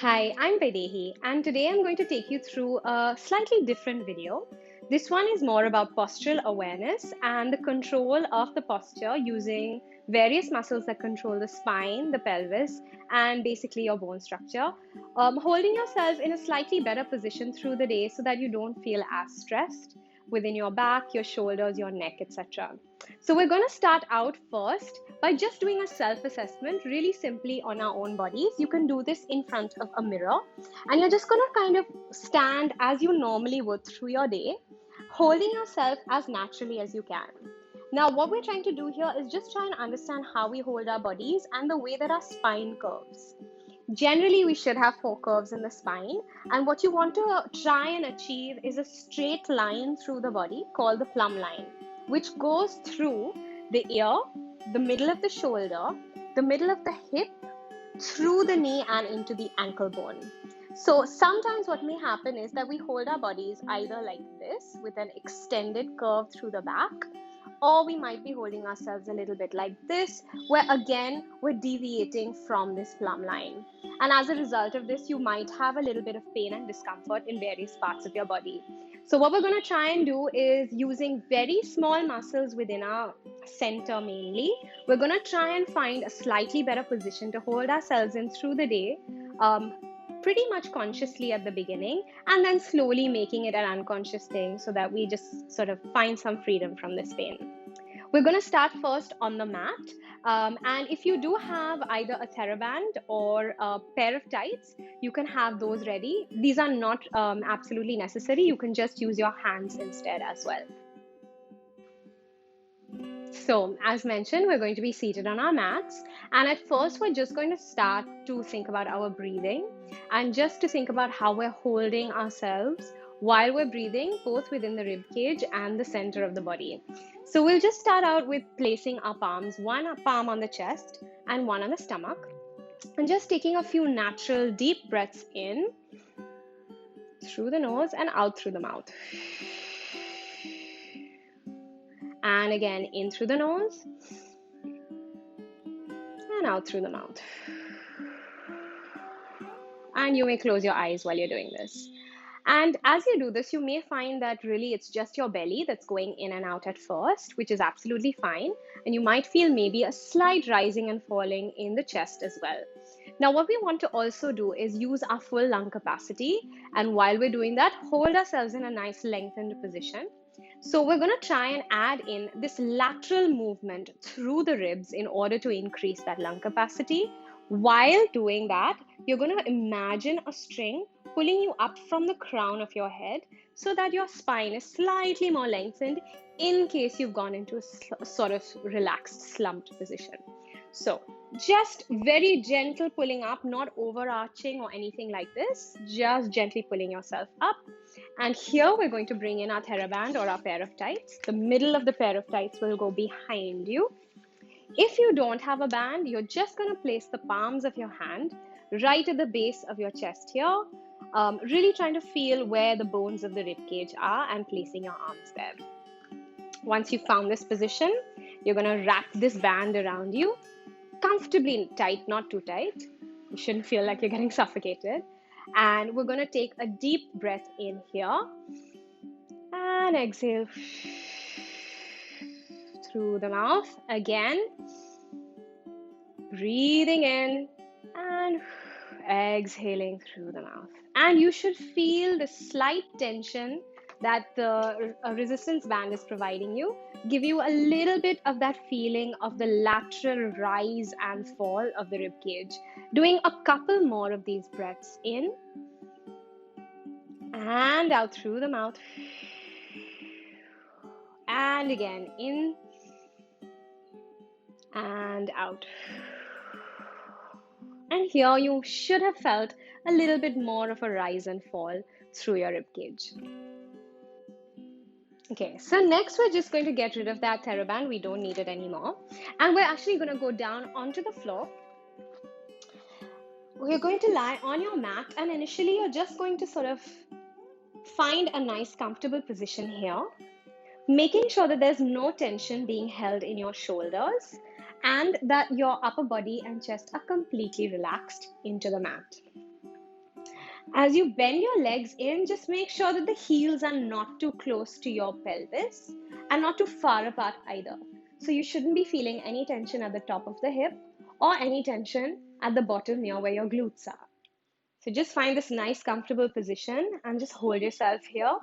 Hi, I'm Vaidehi, and today I'm going to take you through a slightly different video. This one is more about postural awareness and the control of the posture using various muscles that control the spine, the pelvis, and basically your bone structure. Holding yourself in a slightly better position through the day so that you don't feel as stressed within your back, your shoulders, your neck, etc. So, we're going to start out first by just doing a self assessment really simply on our own bodies. You can do this in front of a mirror, and you're just going to kind of stand as you normally would through your day, holding yourself as naturally as you can. Now, what we're trying to do here is just try and understand how we hold our bodies and the way that our spine curves. Generally, we should have four curves in the spine, and what you want to try and achieve is a straight line through the body called the plumb line, which goes through the ear, the middle of the shoulder, the middle of the hip, through the knee, and into the ankle bone. So sometimes what may happen is that we hold our bodies either like this with an extended curve through the back, or we might be holding ourselves a little bit like this, where again we're deviating from this plumb line. And as a result of this, you might have a little bit of pain and discomfort in various parts of your body. So what we're going to try and do is, using very small muscles within our center mainly, we're going to try and find a slightly better position to hold ourselves in through the day, pretty much consciously at the beginning, and then slowly making it an unconscious thing so that we just sort of find some freedom from this pain. We're going to start first on the mat. And if you do have either a TheraBand or a pair of tights, you can have those ready. These are not absolutely necessary. You can just use your hands instead as well. So, as mentioned, we're going to be seated on our mats. And at first, we're just going to start to think about our breathing and just to think about how we're holding ourselves while we're breathing, both within the rib cage and the center of the body. So we'll just start out with placing our palms, one palm on the chest and one on the stomach, and just taking a few natural deep breaths in through the nose and out through the mouth. And again, in through the nose and out through the mouth. And you may close your eyes while you're doing this. And as you do this, you may find that really it's just your belly that's going in and out at first, which is absolutely fine. And you might feel maybe a slight rising and falling in the chest as well. Now, what we want to also do is use our full lung capacity. And while we're doing that, hold ourselves in a nice lengthened position. So we're going to try and add in this lateral movement through the ribs in order to increase that lung capacity. While doing that, you're going to imagine a string pulling you up from the crown of your head so that your spine is slightly more lengthened in case you've gone into a sort of relaxed, slumped position. So just very gentle pulling up, not overarching or anything like this, just gently pulling yourself up. And here we're going to bring in our TheraBand or our pair of tights. The middle of the pair of tights will go behind you. If you don't have a band, you're just going to place the palms of your hand right at the base of your chest here, really trying to feel where the bones of the rib cage are and placing your arms there. Once you've found this position, you're going to wrap this band around you, comfortably tight, not too tight. You shouldn't feel like you're getting suffocated. And we're going to take a deep breath in here and exhale through the mouth. Again, breathing in and exhaling through the mouth. And you should feel the slight tension that the resistance band is providing you, give you a little bit of that feeling of the lateral rise and fall of the rib cage. Doing a couple more of these breaths in and out through the mouth. And again, in and out. And here you should have felt a little bit more of a rise and fall through your rib cage. Okay, so next we're just going to get rid of that TheraBand. We don't need it anymore. And we're actually going to go down onto the floor. We're going to lie on your mat, and initially you're just going to sort of find a nice comfortable position here, making sure that there's no tension being held in your shoulders and that your upper body and chest are completely relaxed into the mat. As you bend your legs in, just make sure that the heels are not too close to your pelvis and not too far apart either. So you shouldn't be feeling any tension at the top of the hip or any tension at the bottom near where your glutes are. So just find this nice comfortable position and just hold yourself here.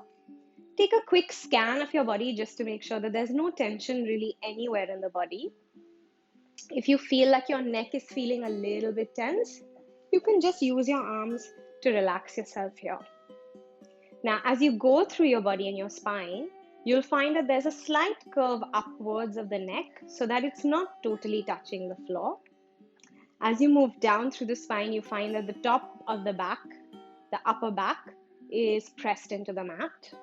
Take a quick scan of your body just to make sure that there's no tension really anywhere in the body. If you feel like your neck is feeling a little bit tense, you can just use your arms to relax yourself here. Now, as you go through your body and your spine, you'll find that there's a slight curve upwards of the neck so that it's not totally touching the floor. As you move down through the spine, you find that the top of the back, the upper back, is pressed into the mat.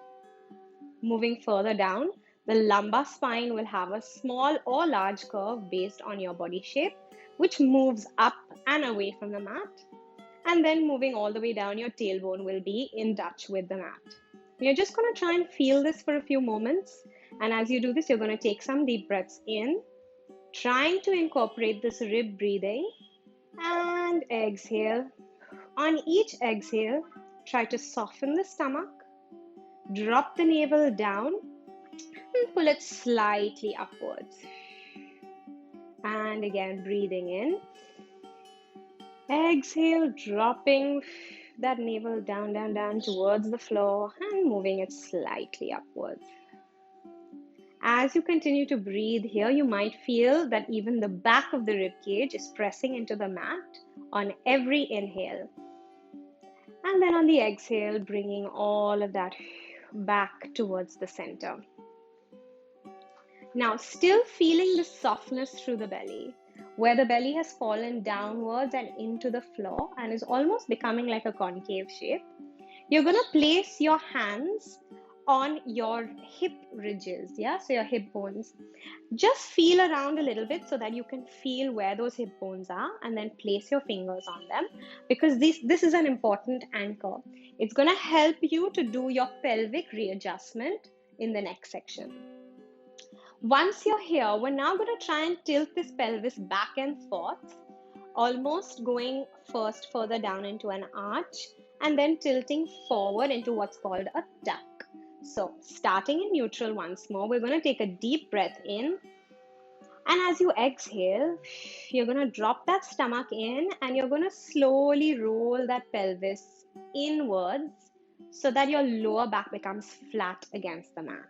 Moving further down, the lumbar spine will have a small or large curve based on your body shape, which moves up and away from the mat. And then moving all the way down, your tailbone will be in touch with the mat. You're just going to try and feel this for a few moments. And as you do this, you're going to take some deep breaths in, trying to incorporate this rib breathing, and exhale. On each exhale, try to soften the stomach, drop the navel down, and pull it slightly upwards. And again, breathing in. Exhale, dropping that navel down, down, down towards the floor and moving it slightly upwards. As you continue to breathe here, you might feel that even the back of the rib cage is pressing into the mat on every inhale. And then on the exhale, bringing all of that back towards the center. Now, still feeling the softness through the belly, where the belly has fallen downwards and into the floor and is almost becoming like a concave shape. You're going to place your hands on your hip ridges, so your hip bones. Just feel around a little bit so that you can feel where those hip bones are, and then place your fingers on them, because this is an important anchor. It's going to help you to do your pelvic readjustment in the next section. Once you're here, we're now going to try and tilt this pelvis back and forth, almost going first further down into an arch and then tilting forward into what's called a tuck. So starting in neutral once more, we're going to take a deep breath in, and as you exhale, you're going to drop that stomach in and you're going to slowly roll that pelvis inwards so that your lower back becomes flat against the mat.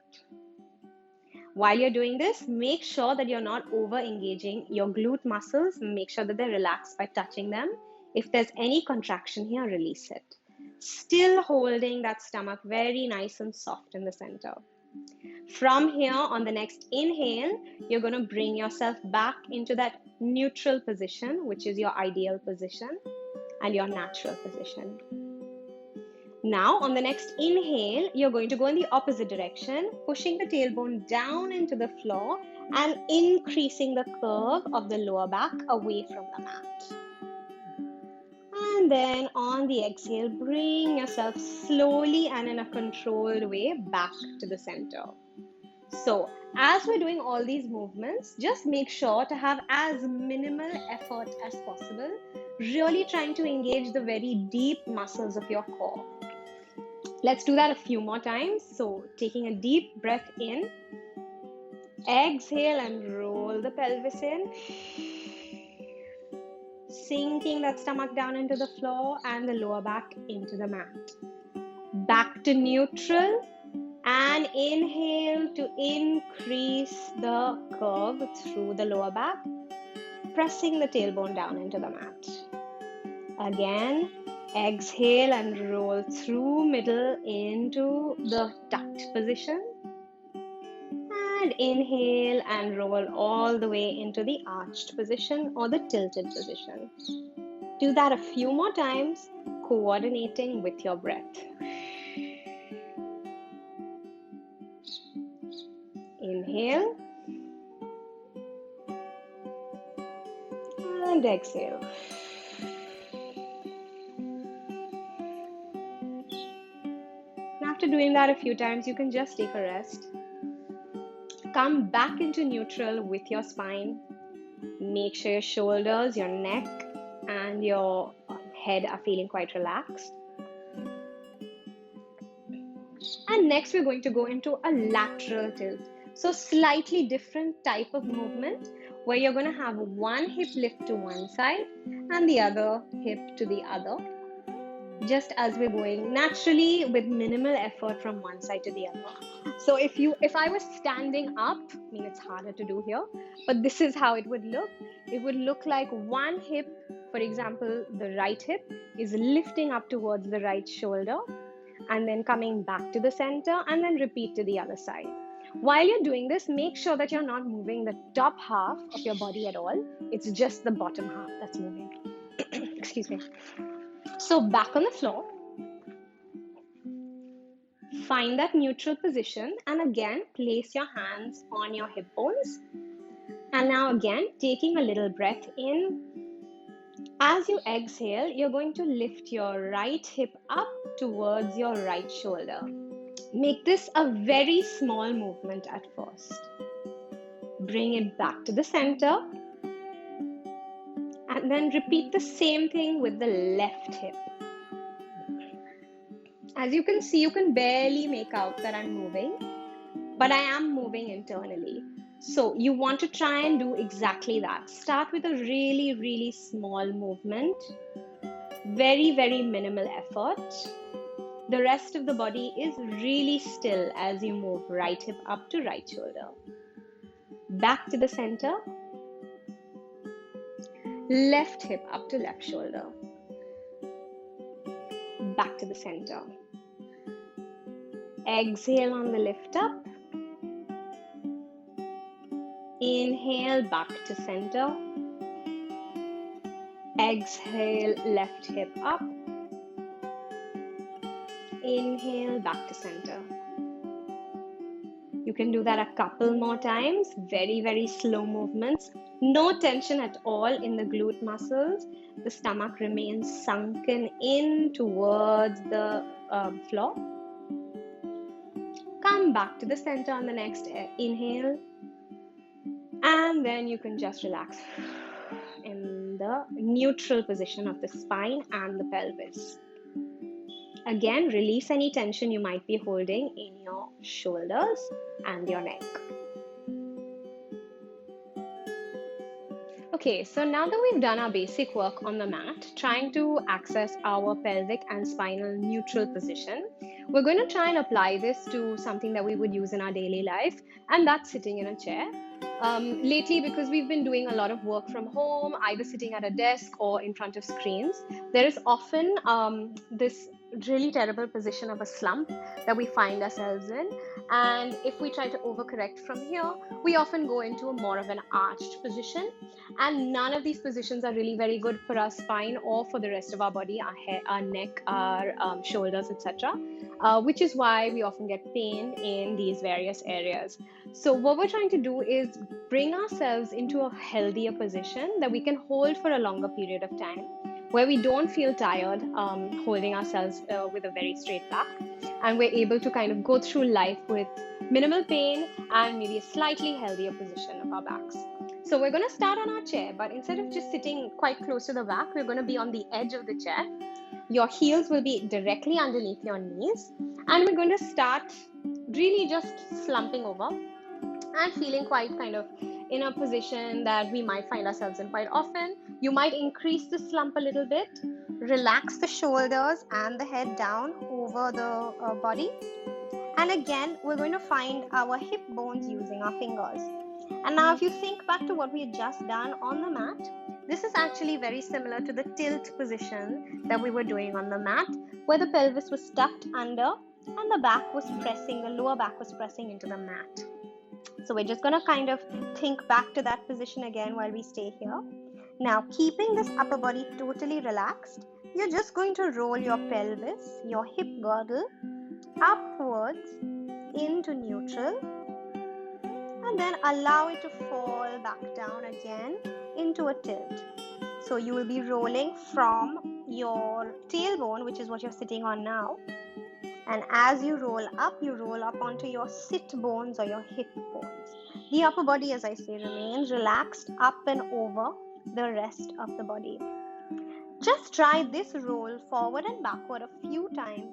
While you're doing this, make sure that you're not over-engaging your glute muscles. Make sure that they're relaxed by touching them. If there's any contraction here, release it. Still holding that stomach very nice and soft in the center. From here, on the next inhale, you're going to bring yourself back into that neutral position, which is your ideal position and your natural position. Now, on the next inhale, you're going to go in the opposite direction, pushing the tailbone down into the floor and increasing the curve of the lower back away from the mat. And then on the exhale, bring yourself slowly and in a controlled way back to the center. So, as we're doing all these movements, just make sure to have as minimal effort as possible, really trying to engage the very deep muscles of your core. Let's do that a few more times. So, taking a deep breath in, exhale and roll the pelvis in, sinking that stomach down into the floor and the lower back into the mat. Back to neutral and inhale to increase the curve through the lower back, pressing the tailbone down into the mat. Again, exhale and roll through middle into the tucked position. And inhale and roll all the way into the arched position or the tilted position. Do that a few more times, coordinating with your breath. Inhale and exhale. After doing that a few times, you can just take a rest. Come back into neutral with your spine. Make sure your shoulders, your neck, and your head are feeling quite relaxed. And next we're going to go into a lateral tilt. So slightly different type of movement where you're going to have one hip lift to one side and the other hip to the other, just as we're going naturally with minimal effort from one side to the other. So if I was standing up, I mean it's harder to do here, but this is how it would look. It would look like one hip, for example, the right hip is lifting up towards the right shoulder and then coming back to the center and then repeat to the other side. While you're doing this, make sure that you're not moving the top half of your body at all. It's just the bottom half that's moving. Excuse me. So back on the floor, find that neutral position and again place your hands on your hip bones. And now again, taking a little breath in. As you exhale, you're going to lift your right hip up towards your right shoulder. Make this a very small movement at first. Bring it back to the center. And then repeat the same thing with the left hip. As you can see, you can barely make out that I'm moving, but I am moving internally. So you want to try and do exactly that. Start with a really, really small movement. Very, very minimal effort. The rest of the body is really still as you move right hip up to right shoulder. Back to the center. Left hip up to left shoulder. Back to the center. Exhale on the lift up. Inhale back to center. Exhale, left hip up. Inhale back to center. You can do that a couple more times. Very, very slow movements. No tension at all in the glute muscles. The stomach remains sunken in towards the floor. Come back to the center on the next inhale. And then you can just relax in the neutral position of the spine and the pelvis. Again, release any tension you might be holding in your shoulders and your neck. Okay, so now that we've done our basic work on the mat, trying to access our pelvic and spinal neutral position, we're going to try and apply this to something that we would use in our daily life, and that's sitting in a chair. Lately, because we've been doing a lot of work from home, either sitting at a desk or in front of screens, there is often this really terrible position of a slump that we find ourselves in. And if we try to overcorrect from here, we often go into a more of an arched position. And none of these positions are really very good for our spine or for the rest of our body, our head, our neck, our shoulders, etc. Which is why we often get pain in these various areas. So what we're trying to do is bring ourselves into a healthier position that we can hold for a longer period of time, where we don't feel tired holding ourselves with a very straight back, and we're able to kind of go through life with minimal pain and maybe a slightly healthier position of our backs. So we're going to start on our chair, but instead of just sitting quite close to the back, we're going to be on the edge of the chair. Your heels will be directly underneath your knees, and we're going to start really just slumping over and feeling quite kind of in a position that we might find ourselves in quite often. You might increase the slump a little bit, relax the shoulders and the head down over the body. And again, we're going to find our hip bones using our fingers. And now if you think back to what we had just done on the mat, this is actually very similar to the tilt position that we were doing on the mat, where the pelvis was tucked under and the back was pressing, the lower back was pressing into the mat. So we're just going to kind of think back to that position again while we stay here. Now, keeping this upper body totally relaxed, you're just going to roll your pelvis, your hip girdle, upwards into neutral, and then allow it to fall back down again into a tilt. So you will be rolling from your tailbone, which is what you're sitting on now. And as you roll up onto your sit bones or your hip bones. The upper body, as I say, remains relaxed up and over the rest of the body. Just try this roll forward and backward a few times,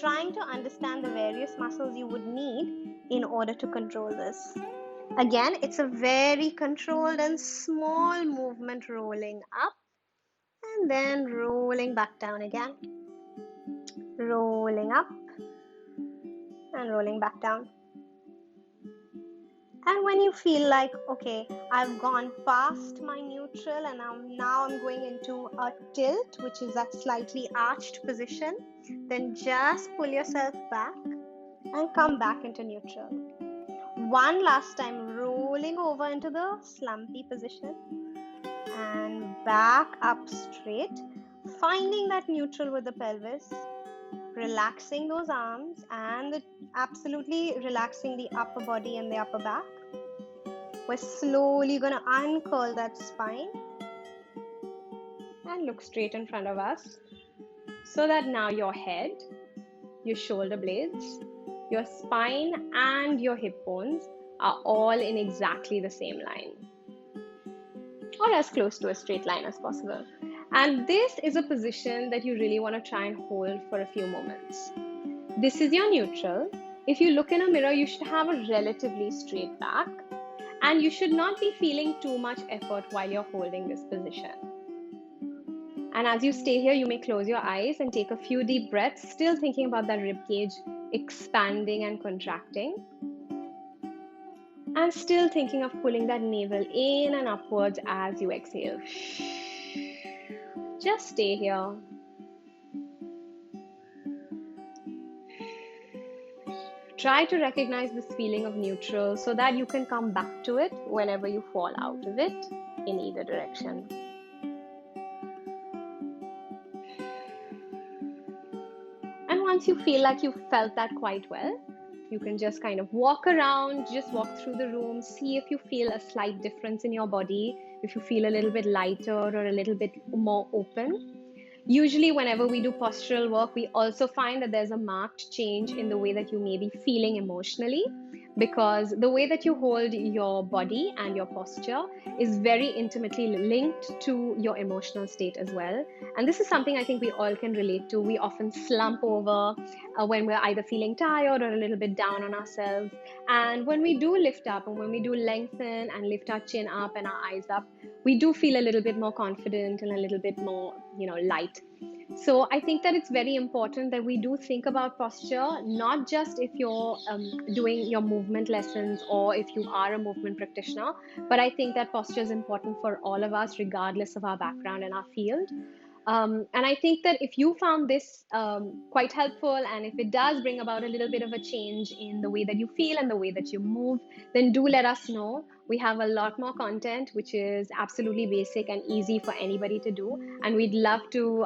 trying to understand the various various muscles you would need in order to control this. Again, it's a very controlled and small movement, rolling up and then rolling back down again. Rolling up and rolling back down. And when you feel like, okay, I've gone past my neutral and now I'm going into a tilt, which is that slightly arched position, then just pull yourself back and come back into neutral. One last time, rolling over into the slumpy position and back up straight, finding that neutral with the pelvis, relaxing those arms and absolutely relaxing the upper body and the upper back. We're slowly going to uncurl that spine and look straight in front of us, so that now your head, your shoulder blades, your spine and your hip bones are all in exactly the same line, or as close to a straight line as possible. And this is a position that you really want to try and hold for a few moments. This is your neutral. If you look in a mirror, you should have a relatively straight back, and you should not be feeling too much effort while you're holding this position. And as you stay here, you may close your eyes and take a few deep breaths, still thinking about that rib cage expanding and contracting, and still thinking of pulling that navel in and upwards as you exhale. Just stay here. Try to recognize this feeling of neutral so that you can come back to it whenever you fall out of it in either direction. And once you feel like you've felt that quite well, you can just kind of walk around, just walk through the room, see if you feel a slight difference in your body, if you feel a little bit lighter or a little bit more open. Usually whenever we do postural work, we also find that there's a marked change in the way that you may be feeling emotionally, because the way that you hold your body and your posture is very intimately linked to your emotional state as well. And this is something I think we all can relate to. We often slump over when we're either feeling tired or a little bit down on ourselves. And when we do lift up and when we do lengthen and lift our chin up and our eyes up, we do feel a little bit more confident and a little bit more, light. So I think that it's very important that we do think about posture, not just if you're doing your movement lessons or if you are a movement practitioner, but I think that posture is important for all of us, regardless of our background and our field. And I think that if you found this quite helpful, and if it does bring about a little bit of a change in the way that you feel and the way that you move, then do let us know. We have a lot more content, which is absolutely basic and easy for anybody to do. And we'd love to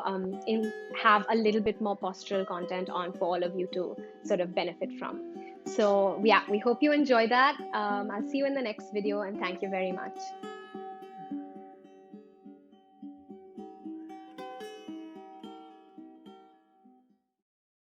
have a little bit more postural content on for all of you to sort of benefit from. So yeah, we hope you enjoy that. I'll see you in the next video, and thank you very much.